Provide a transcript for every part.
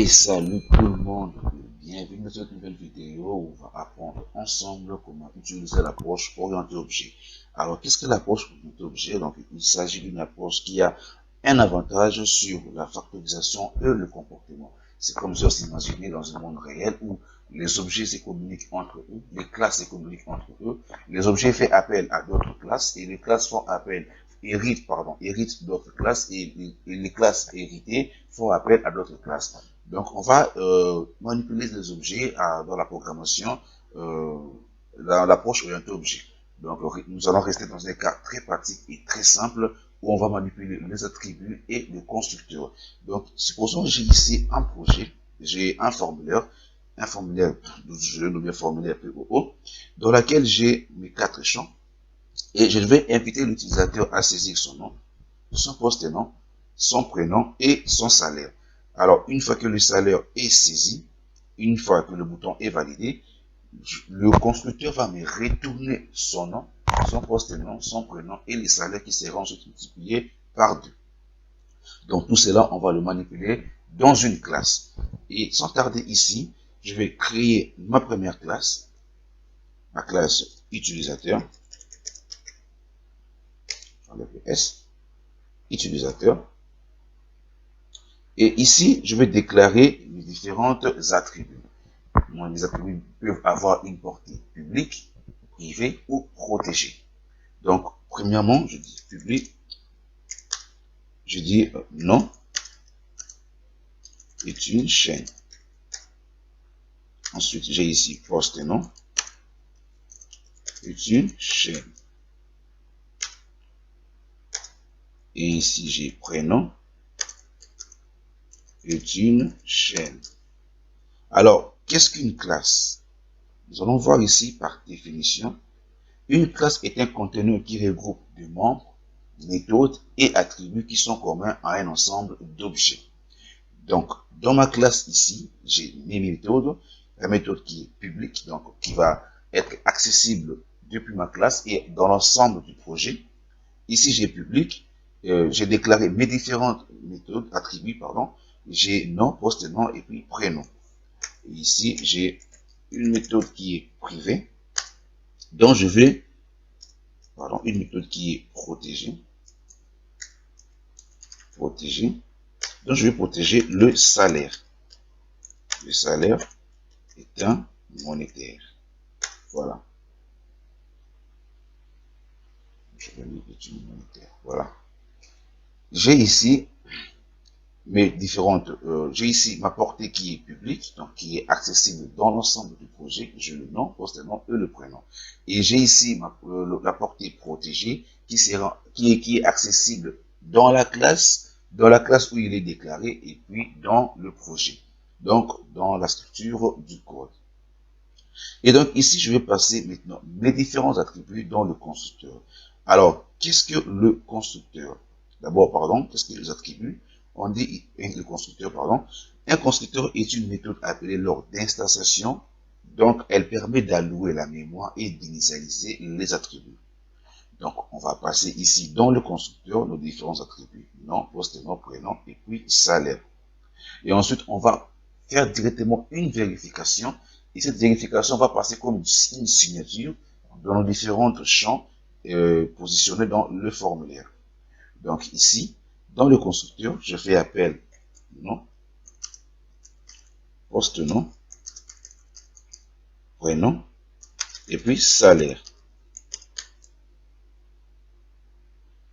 Hey, salut tout le monde, bienvenue dans cette nouvelle vidéo où on va apprendre ensemble comment utiliser l'approche orientée objet. Alors, qu'est-ce que l'approche orientée objet? Donc, il s'agit d'une approche qui a un avantage sur la factorisation et le comportement. C'est comme si on s'imaginait dans un monde réel où les objets se communiquent entre eux, les classes se communiquent entre eux, les objets font appel à d'autres classes et les classes font appel héritent d'autres classes et les classes héritées font appel à d'autres classes. Donc, on va manipuler les objets dans la programmation, dans l'approche orientée objet. Donc, nous allons rester dans un cas très pratique et très simple où on va manipuler les attributs et le constructeur. Donc, supposons que j'ai ici un projet, j'ai un formulaire je nomme formulaire POO, dans lequel j'ai mes 4 champs et je vais inviter l'utilisateur à saisir son nom, son poste et nom, son prénom et son salaire. Alors, une fois que le salaire est saisi, une fois que le bouton est validé, le constructeur va me retourner son nom, son poste et nom, son prénom et les salaires qui seront ensuite multipliés par 2. Donc, tout cela, on va le manipuler dans une classe. Et sans tarder ici, je vais créer ma première classe, ma classe utilisateur, j'enlève le S, utilisateur. Et ici, je vais déclarer les différentes attributs. Les attributs peuvent avoir une portée publique, privée ou protégée. Donc, premièrement, je dis public, je dis nom est une chaîne. Ensuite, j'ai ici poste et nom est une chaîne. Et ici, j'ai prénom est une chaîne. Alors, qu'est-ce qu'une classe? Nous allons voir ici par définition. Une classe est un conteneur qui regroupe des membres, méthodes et attributs qui sont communs à un ensemble d'objets. Donc, dans ma classe ici, j'ai mes méthodes, la méthode qui est publique, donc qui va être accessible depuis ma classe et dans l'ensemble du projet. Ici, j'ai public, j'ai déclaré mes différentes méthodes, attributs, pardon, j'ai nom, poste, nom et puis prénom. Et ici, j'ai une méthode qui est privée, dont je vais, une méthode qui est protégée, donc je vais protéger le salaire. Le salaire est un monétaire. Voilà. Je vais mettre une monétaire. Voilà. J'ai ici mes différentes, j'ai ici ma portée qui est publique, donc qui est accessible dans l'ensemble du projet. J'ai le nom, poste nom et le prénom. Et j'ai ici la portée protégée qui est accessible dans la classe où il est déclaré et puis dans le projet. Donc, dans la structure du code. Et donc, ici, je vais passer maintenant mes différents attributs dans le constructeur. Alors, qu'est-ce que le constructeur? D'abord, qu'est-ce que les attributs? On dit le constructeur, Un constructeur est une méthode appelée lors d'instanciation. Donc, elle permet d'allouer la mémoire et d'initialiser les attributs. Donc, on va passer ici dans le constructeur nos différents attributs. Nom, poste, nom, prénom et puis salaire. Et ensuite, on va faire directement une vérification. Et cette vérification va passer comme une signature dans nos différents champs positionnés dans le formulaire. Donc ici, dans le constructeur, je fais appel nom, poste nom, prénom et puis salaire.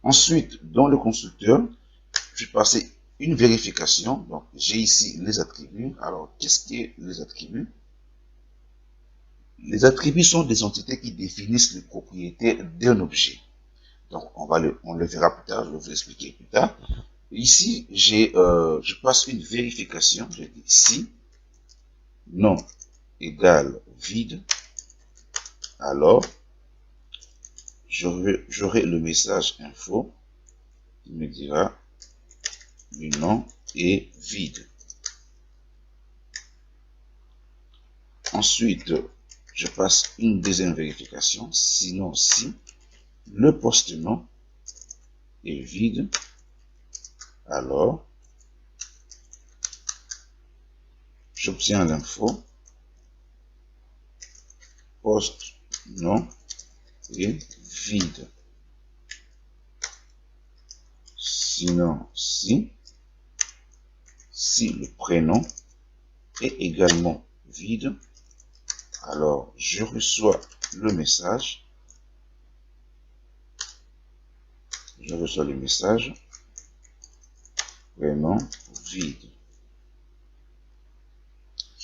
Ensuite, dans le constructeur, je vais passer une vérification. Donc, j'ai ici les attributs. Alors, qu'est-ce que les attributs? Les attributs sont des entités qui définissent les propriétés d'un objet. Donc, on le verra plus tard, je vais vous expliquer plus tard. Ici, je passe une vérification. Je dis si nom égale vide, alors j'aurai le message info qui me dira le nom est vide. Ensuite, je passe une deuxième vérification, sinon si le poste nom est vide, alors j'obtiens l'info, poste nom et vide. Sinon, si le prénom est également vide, alors je reçois le message. Je reçois le message, prénom vide.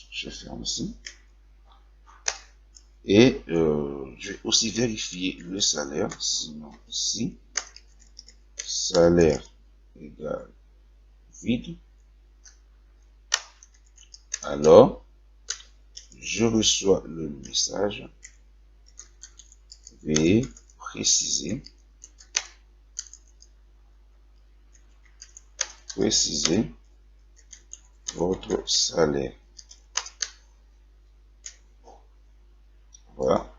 Je ferme ici. Et je vais aussi vérifier le salaire. Sinon, si salaire égale vide, alors je reçois le message. Veuillez préciser votre salaire. Voilà.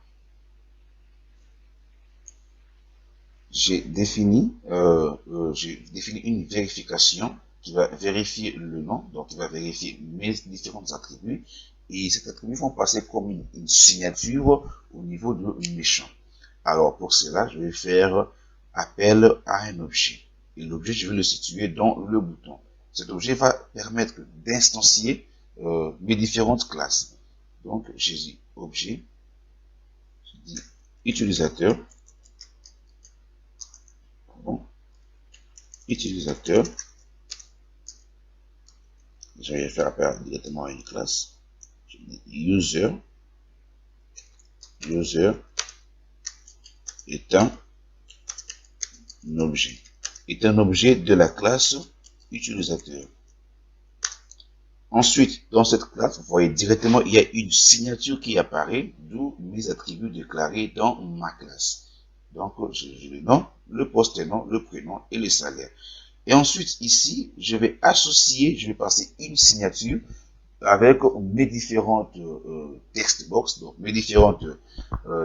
J'ai défini une vérification qui va vérifier le nom, donc il va vérifier mes différents attributs, et ces attributs vont passer comme une signature au niveau de mes champs. Alors pour cela, je vais faire appel à un objet, et l'objet, je vais le situer dans le bouton. Cet objet va permettre d'instancier mes différentes classes. Donc j'ai dit objet, je dis utilisateur, utilisateur, je vais faire appel directement à une classe. Je dis user est un objet de la classe utilisateur. Ensuite, dans cette classe, vous voyez directement, il y a une signature qui apparaît, d'où mes attributs déclarés dans ma classe. Donc, j'ai le nom, le poste nom, le prénom et le salaire. Et ensuite, ici, je vais passer une signature avec mes différentes text box, donc mes différentes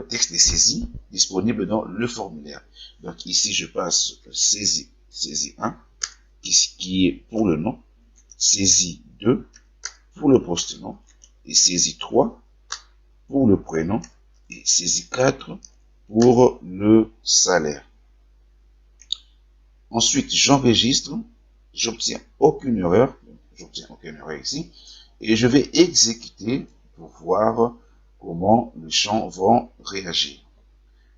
textes de saisie disponibles dans le formulaire. Donc ici, je passe saisie 1, qui est pour le nom, saisie 2 pour le poste nom, et saisie 3 pour le prénom, et saisie 4 pour le salaire. Ensuite, j'enregistre, j'obtiens aucune erreur ici, et je vais exécuter pour voir comment les champs vont réagir.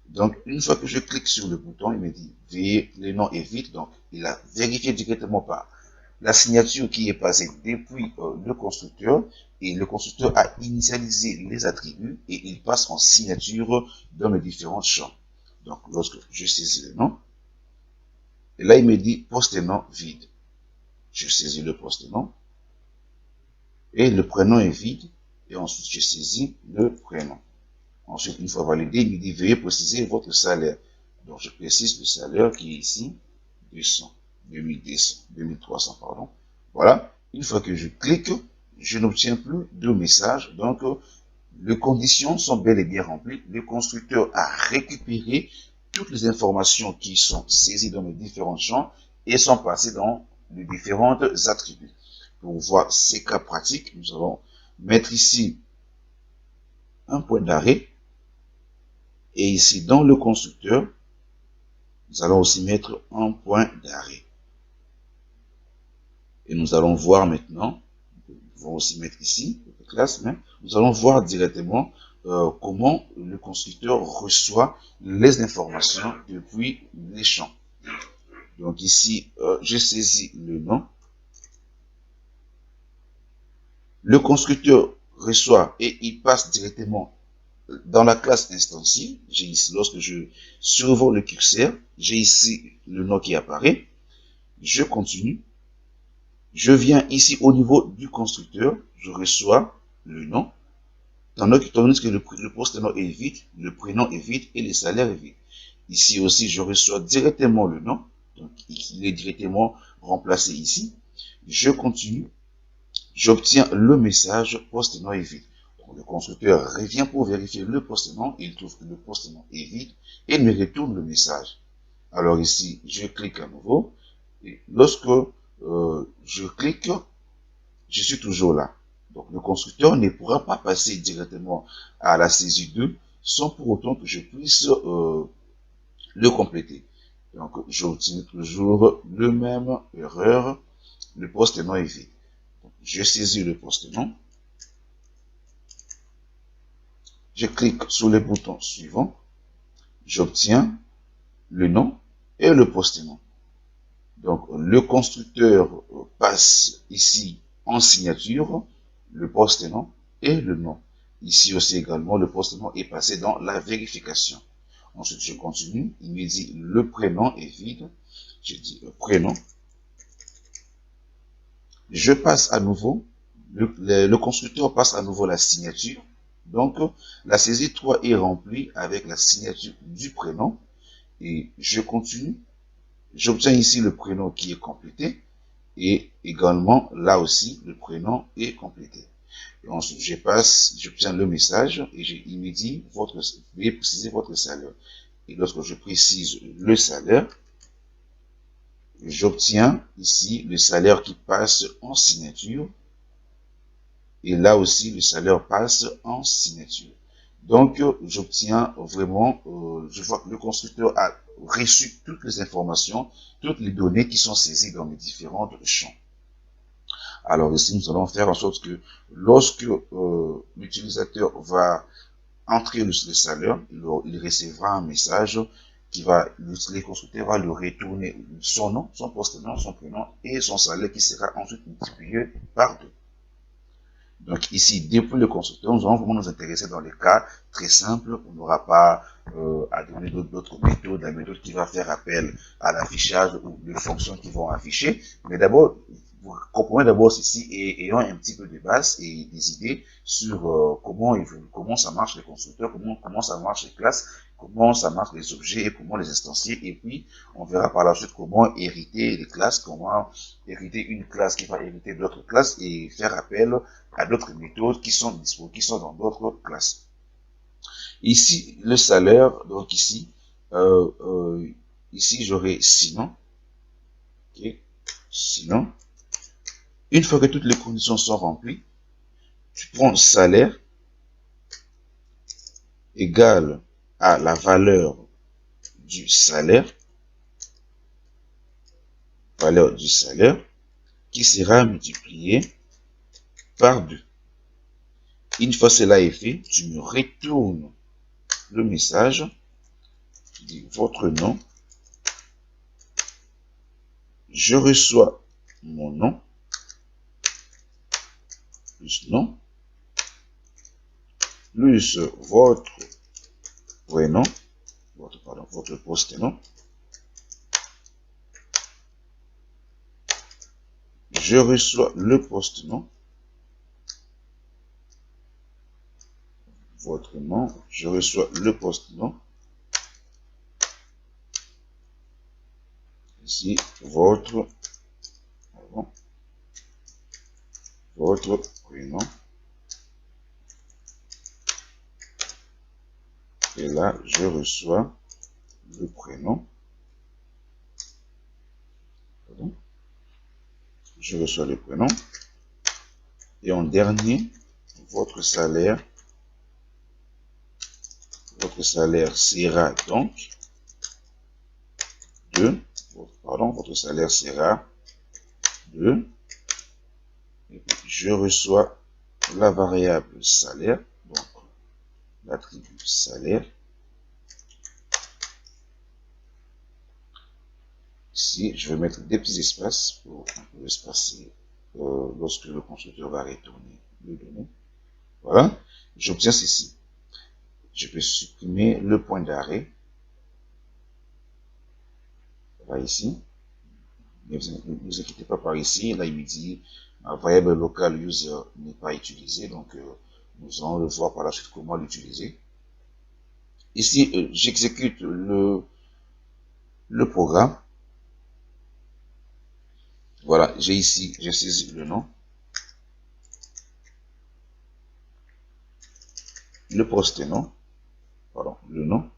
Donc, une fois que je clique sur le bouton, il me dit veuillez le nom est vide, donc il a vérifié directement par la signature qui est passée depuis le constructeur, et le constructeur a initialisé les attributs et il passe en signature dans mes différents champs. Donc, lorsque je saisis le nom, et là il me dit poste nom vide. Je saisis le poste nom et le prénom est vide, et ensuite je saisis le prénom. Ensuite, une fois validé, il me dit veuillez préciser votre salaire. Donc je précise le salaire qui est ici 2300 pardon. Voilà. Une fois que je clique, je n'obtiens plus de message. Donc les conditions sont bel et bien remplies. Le constructeur a récupéré toutes les informations qui sont saisies dans les différents champs et sont passées dans les différentes attributs. Pour voir ces cas pratiques, nous allons mettre ici un point d'arrêt. Et ici, dans le constructeur, nous allons aussi mettre un point d'arrêt. Et nous allons voir maintenant, nous pouvons aussi mettre ici, classe, mais nous allons voir directement comment le constructeur reçoit les informations depuis les champs. Donc ici, je saisis le nom. Le constructeur reçoit et il passe directement dans la classe instanciée. J'ai ici, lorsque je survole le curseur, j'ai ici le nom qui apparaît. Je continue. Je viens ici au niveau du constructeur. Je reçois le nom. Tandis que le poste nom est vide, le prénom est vide et le salaire est vide. Ici aussi, je reçois directement le nom. Donc, il est directement remplacé ici. Je continue. J'obtiens le message poste nom est vide. Donc, le constructeur revient pour vérifier le poste nom. Il trouve que le poste nom est vide et me retourne le message. Alors ici, je clique à nouveau. Et lorsque je clique, je suis toujours là. Donc, le constructeur ne pourra pas passer directement à la saisie 2 sans pour autant que je puisse le compléter. Donc, j'obtiens toujours le même erreur. Le poste nom est vide. Donc, je saisis le poste nom. Je clique sur le bouton suivant. J'obtiens le nom et le poste nom. Donc, le constructeur passe ici en signature le poste nom et le nom. Ici aussi également, le poste nom est passé dans la vérification. Ensuite, je continue. Il me dit le prénom est vide. Je dis prénom. Je passe à nouveau. Le constructeur passe à nouveau la signature. Donc, la saisie 3 est remplie avec la signature du prénom. Et je continue. J'obtiens ici le prénom qui est complété. Et également, là aussi, le prénom est complété. Et ensuite, j'obtiens le message et il me dit, veuillez préciser votre salaire. Et lorsque je précise le salaire, j'obtiens ici le salaire qui passe en signature. Et là aussi, le salaire passe en signature. Donc, j'obtiens vraiment, je vois que le constructeur a reçu toutes les informations, toutes les données qui sont saisies dans les différents champs. Alors ici, nous allons faire en sorte que lorsque l'utilisateur va entrer le salaire, il recevra un message qui va, le constructeur va lui retourner son nom, son poste nom, son prénom et son salaire qui sera ensuite multiplié par 2. Donc ici, depuis le constructeur, nous allons vraiment nous intéresser dans les cas très simples. On n'aura pas à donner d'autres méthodes, la méthode qui va faire appel à l'affichage ou les fonctions qui vont afficher. Mais d'abord, vous comprenez d'abord ceci et ayant un petit peu de base et des idées sur comment ça marche les constructeurs, comment ça marche les classes, comment ça marche les objets et comment les instancier. Et puis, on verra par la suite comment hériter les classes, comment hériter une classe qui va hériter d'autres classes et faire appel à d'autres méthodes qui sont disponibles, qui sont dans d'autres classes. Ici, le salaire, donc ici, ici j'aurai sinon, okay. Sinon, une fois que toutes les conditions sont remplies, tu prends salaire égal à la valeur du salaire qui sera multipliée par 2. Une fois cela est fait, tu me retournes le message, tu dis votre nom, je reçois mon nom, plus nom, plus votre prénom, votre poste nom, je reçois le poste nom, votre nom, je reçois le poste nom, ici votre prénom, et là je reçois le prénom, je reçois le prénom, et en dernier, votre salaire sera donc votre salaire sera 2, et puis je reçois la variable salaire, donc l'attribut salaire. Ici, je vais mettre des petits espaces pour espacer lorsque le constructeur va retourner les données. Voilà, j'obtiens ceci. Je peux supprimer le point d'arrêt. Voilà ici. Ne vous inquiétez pas par ici. Là, il me dit ma variable local user n'est pas utilisée. Donc, nous allons le voir par la suite comment l'utiliser. Ici, j'exécute le programme. Voilà, j'ai saisi le nom, le poste nom, le nom,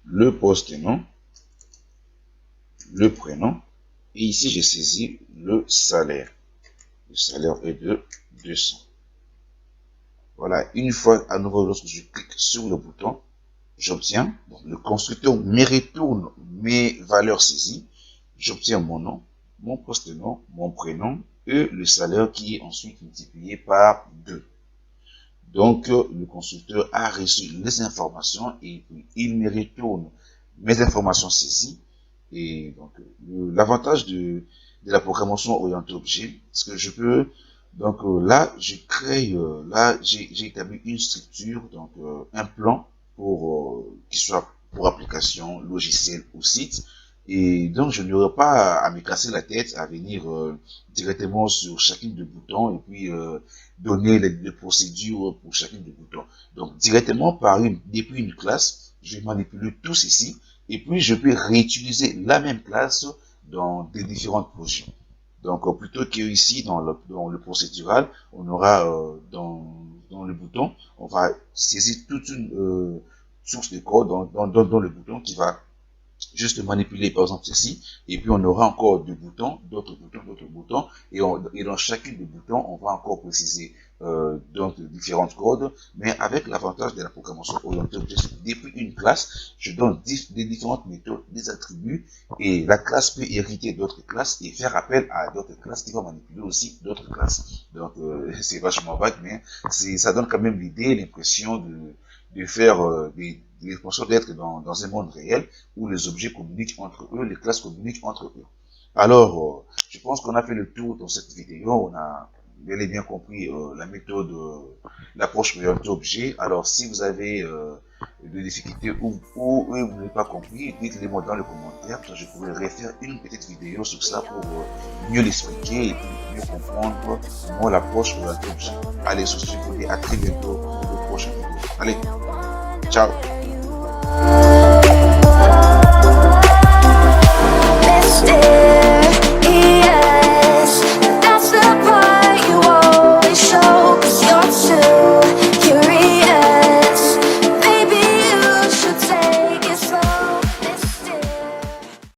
le poste nom, le prénom, Et ici, j'ai saisi le salaire. Le salaire est de 200. Voilà, une fois à nouveau, lorsque je clique sur le bouton, j'obtiens, le constructeur me retourne mes valeurs saisies. J'obtiens mon nom, mon poste-nom, mon prénom et le salaire qui est ensuite multiplié par 2. Donc, le constructeur a reçu les informations et puis il me retourne mes informations saisies. Et donc, l'avantage de la programmation orientée objet, c'est que je peux, donc là, je crée, là, j'ai établi une structure, donc un plan pour qui soit pour application, logiciel ou site. Et donc, je n'aurai pas à me casser la tête à venir directement sur chacune des boutons et puis donner les procédures pour chacune des boutons. Donc, directement depuis une classe, je vais manipuler tout ceci et puis je peux réutiliser la même classe dans des différents projets. Donc, plutôt que ici, dans le procédural, on aura dans le bouton, on va saisir toute une source de code dans le bouton qui va juste manipuler par exemple ceci, et puis on aura encore d'autres boutons, et dans chacune des boutons, on va encore préciser donc différentes codes, mais avec l'avantage de la programmation orientée objet, depuis une classe, je donne des différentes méthodes, des attributs, et la classe peut hériter d'autres classes et faire appel à d'autres classes qui vont manipuler aussi d'autres classes. Donc c'est vachement vague, mais ça donne quand même l'idée, l'impression de faire l'impression d'être dans un monde réel où les objets communiquent entre eux, les classes communiquent entre eux. Alors, je pense qu'on a fait le tour dans cette vidéo. On a bel et bien compris la méthode, l'approche orientée objet. Alors, si vous avez des difficultés ou vous n'avez pas compris, dites-les moi dans les commentaires. Je pourrais refaire une petite vidéo sur ça pour mieux l'expliquer et puis mieux comprendre comment l'approche orientée objet. Allez, sur ce, je vous dis à très bientôt pour de prochaines vidéos. Allez, ciao!